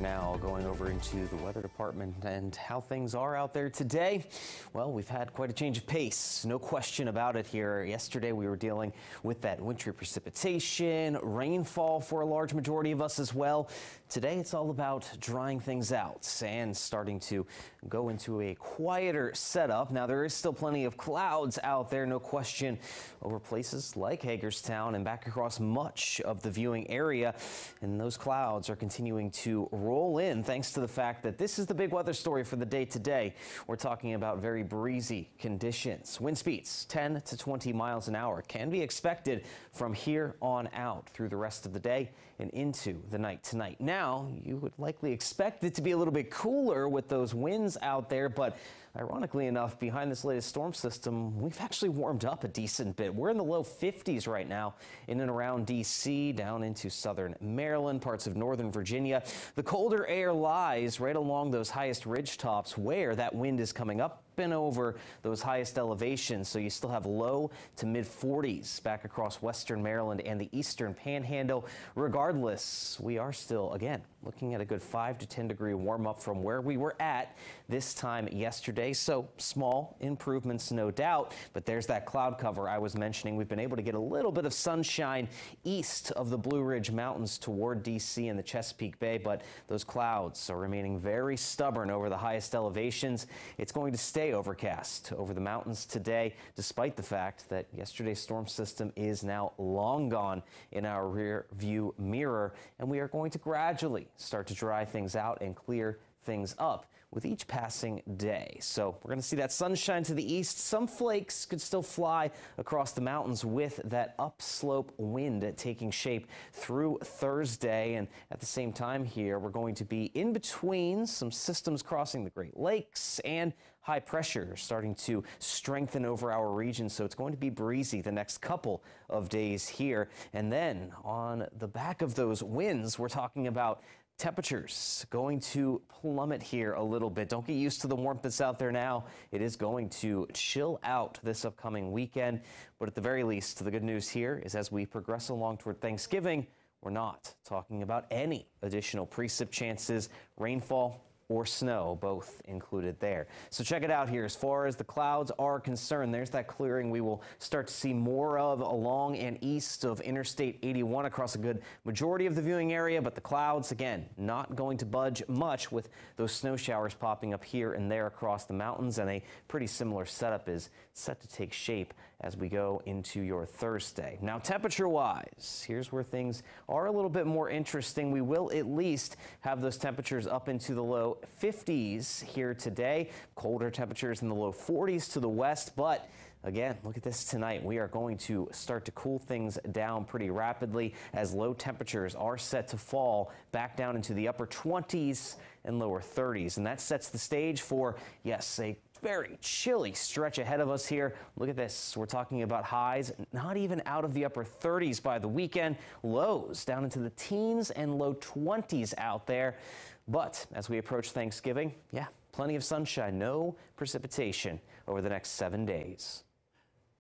Now going over into the weather department and how things are out there today. Well, we've had quite a change of pace, no question about it here. Yesterday we were dealing with that wintry precipitation, rainfall for a large majority of us as well. Today it's all about drying things out and starting to go into a quieter setup. Now there is still plenty of clouds out there, no question, over places like Hagerstown and back across much of the viewing area. And those clouds are continuing to roll in thanks to the fact that this is the big weather story for the day today. We're talking about very breezy conditions. Wind speeds 10 to 20 miles an hour can be expected from here on out through the rest of the day and into the night tonight. Now, you would likely expect it to be a little bit cooler with those winds out there, but ironically enough, behind this latest storm system, we've actually warmed up a decent bit. We're in the low 50s right now in and around D.C., down into southern Maryland, parts of northern Virginia. The colder air lies right along those highest ridge tops where that wind is coming up and over those highest elevations, so you still have low to mid 40s back across western Maryland and the eastern panhandle. Regardless, we are still, again, looking at a good 5 to 10 degree warm up from where we were at this time yesterday. So small improvements, no doubt, but there's that cloud cover I was mentioning. We've been able to get a little bit of sunshine east of the Blue Ridge Mountains toward D.C. and the Chesapeake Bay, but those clouds are remaining very stubborn over the highest elevations. It's going to stay overcast over the mountains today, despite the fact that yesterday's storm system is now long gone in our rear view mirror, and we are going to gradually start to dry things out and clear things up with each passing day. So we're going to see that sunshine to the east. Some flakes could still fly across the mountains with that upslope wind taking shape through Thursday. And at the same time here, we're going to be in between some systems crossing the Great Lakes and high pressure starting to strengthen over our region. So it's going to be breezy the next couple of days here. And then on the back of those winds, we're talking about temperatures going to plummet here a little bit. Don't get used to the warmth that's out there now. It is going to chill out this upcoming weekend. But at the very least, the good news here is as we progress along toward Thanksgiving, we're not talking about any additional precip chances, rainfall or snow, both included there. So check it out here. As far as the clouds are concerned, there's that clearing we will start to see more of along and east of Interstate 81 across a good majority of the viewing area. But the clouds, again, not going to budge much with those snow showers popping up here and there across the mountains. And a pretty similar setup is set to take shape as we go into your Thursday. Now, temperature-wise, here's where things are a little bit more interesting. We will at least have those temperatures up into the low 50s here today. Colder temperatures in the low 40s to the west, but again, look at this tonight. We are going to start to cool things down pretty rapidly as low temperatures are set to fall back down into the upper 20s and lower 30s. And that sets the stage for, yes, a very chilly stretch ahead of us here. Look at this. We're talking about highs not even out of the upper 30s by the weekend. Lows down into the teens and low 20s out there. But as we approach Thanksgiving, yeah, plenty of sunshine, no precipitation over the next 7 days.